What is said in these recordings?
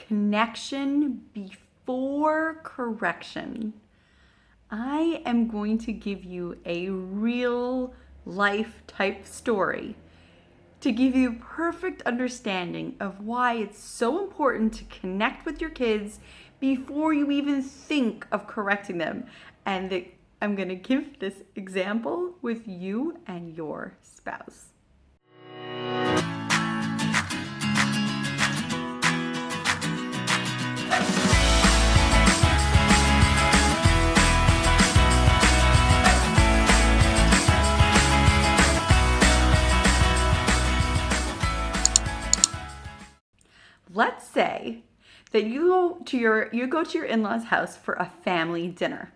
connection before correction. I am going to give you a real life type story to give you perfect understanding of why it's so important to connect with your kids before you even think of correcting them. And I'm going to give this example with you and your spouse. Let's say that you go to your in-laws' house for a family dinner.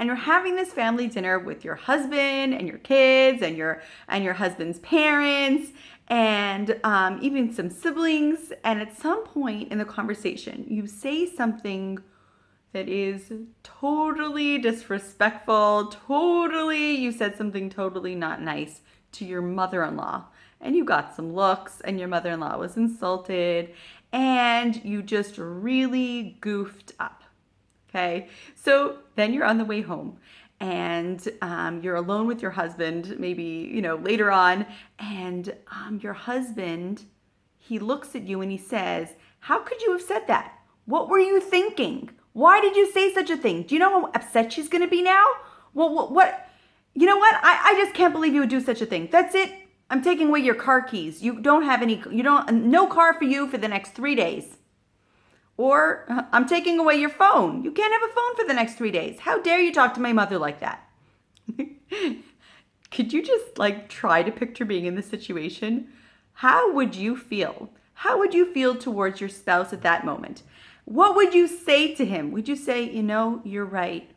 And you're having this family dinner with your husband and your kids and your husband's parents and even some siblings. And at some point in the conversation, you say something that is totally disrespectful, you said something totally not nice to your mother-in-law. And you got some looks and your mother-in-law was insulted and you just really goofed up. Okay, so then you're on the way home and you're alone with your husband, maybe, later on, and your husband, he looks at you and he says, "How could you have said that? What were you thinking? Why did you say such a thing? Do you know how upset she's going to be now? What? You know what? I just can't believe you would do such a thing. That's it. I'm taking away your car keys. No car for you for the next 3 days. Or I'm taking away your phone. You can't have a phone for the next 3 days. How dare you talk to my mother like that?" Could you just try to picture being in this situation? How would you feel? How would you feel towards your spouse at that moment? What would you say to him? Would you say, "You're right.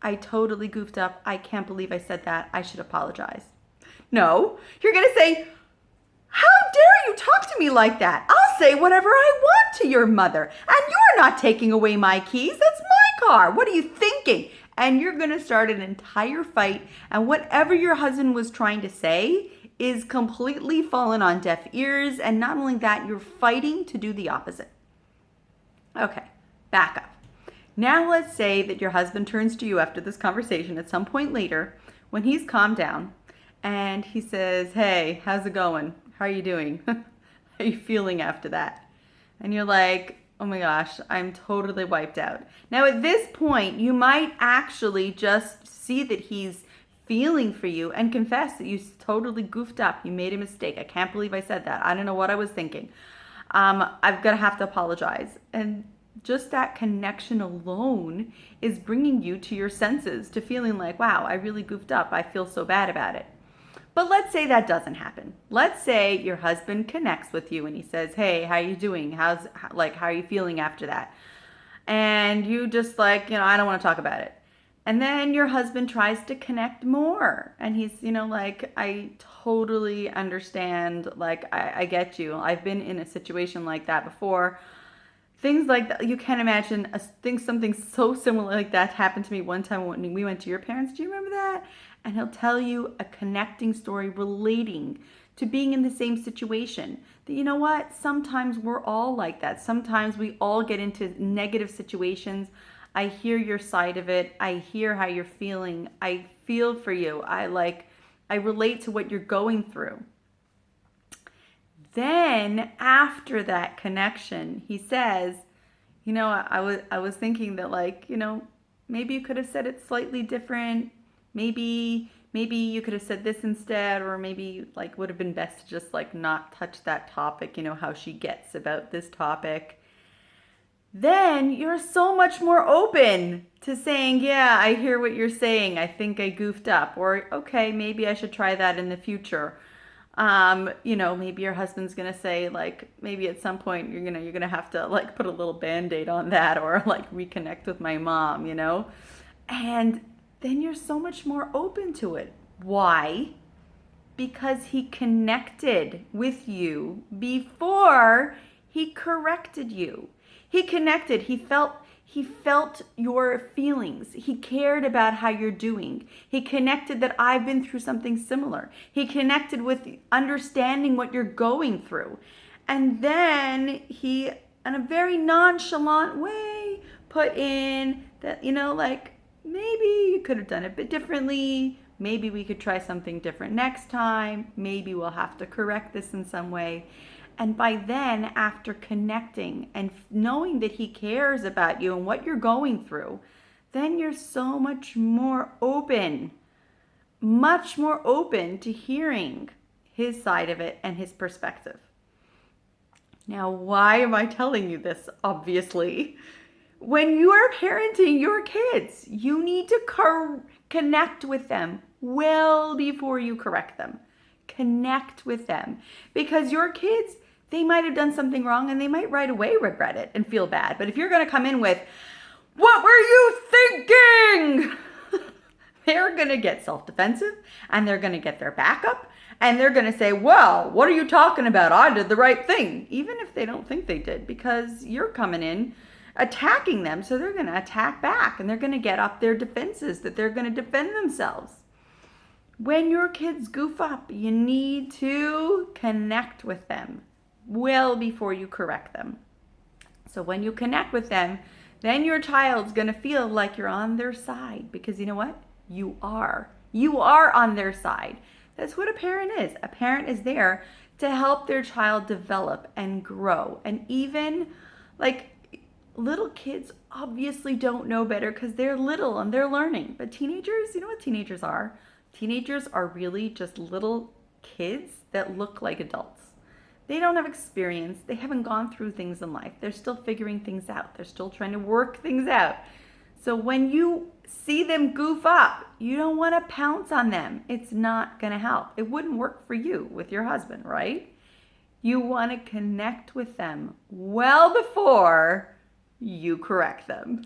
I totally goofed up. I can't believe I said that. I should apologize"? No, you're going to say, "How dare you talk to me like that? I'll say whatever I want to your mother. And you're not taking away my keys. That's my car. What are you thinking?" And you're going to start an entire fight. And whatever your husband was trying to say is completely fallen on deaf ears. And not only that, you're fighting to do the opposite. Okay, back up. Now let's say that your husband turns to you after this conversation at some point later when he's calmed down. And he says, "Hey, how's it going? How are you doing? How are you feeling after that?" And you're like, "Oh my gosh, I'm totally wiped out." Now at this point, you might actually just see that he's feeling for you and confess that you totally goofed up. You made a mistake. "I can't believe I said that. I don't know what I was thinking. I've got to have to apologize." And just that connection alone is bringing you to your senses, to feeling like, wow, I really goofed up. I feel so bad about it. But let's say that doesn't happen. Let's say your husband connects with you and he says, "Hey, how are you doing? How are you feeling after that?" And you just "I don't want to talk about it." And then your husband tries to connect more. And he's, "I totally understand. I get you. I've been in a situation like that before." Things like that. You can't imagine something so similar like that happened to me one time when we went to your parents. Do you remember that? And he'll tell you a connecting story relating to being in the same situation. That you know what? Sometimes we're all like that. Sometimes we all get into negative situations. I hear your side of it. I hear how you're feeling. I feel for you. I relate to what you're going through. Then after that connection, he says, I was thinking that maybe you could have said it slightly different. Maybe you could have said this instead, or maybe would have been best to just not touch that topic, how she gets about this topic. Then you're so much more open to saying, "Yeah, I hear what you're saying. I think I goofed up," or "Okay, maybe I should try that in the future." Maybe your husband's gonna say maybe at some point you're gonna have to put a little band-aid on that, or reconnect with my mom, and then you're so much more open to it. Why? Because he connected with you before he corrected you. He connected. He felt your feelings. He cared about how you're doing. He connected that I've been through something similar. He connected with understanding what you're going through. And then he in a very nonchalant way, put in that, like, maybe you could have done it a bit differently. Maybe we could try something different next time. Maybe we'll have to correct this in some way. And by then, after connecting and knowing that he cares about you and what you're going through, then you're so much more open to hearing his side of it and his perspective. Now, why am I telling you this? Obviously, when you are parenting your kids, you need to connect with them well before you correct them. Connect with them, because your kids, they might have done something wrong and they might right away regret it and feel bad. But if you're going to come in with, "What were you thinking?" they're going to get self-defensive, and they're going to get their back up, and they're going to say, "Well, what are you talking about? I did the right thing," even if they don't think they did, because you're coming in attacking them. So they're going to attack back, and they're going to get up their defenses, that they're going to defend themselves. When your kids goof up, you need to connect with them well before you correct them. So when you connect with them, then your child's going to feel like you're on their side, because you know what? You are. You are on their side. That's what a parent is. A parent is there to help their child develop and grow. And even like little kids obviously don't know better because they're little and they're learning. But teenagers, you know what teenagers are? Teenagers are really just little kids that look like adults. They don't have experience. They haven't gone through things in life. They're still figuring things out. They're still trying to work things out. So when you see them goof up, you don't want to pounce on them. It's not going to help. It wouldn't work for you with your husband, right? You want to connect with them well before you correct them.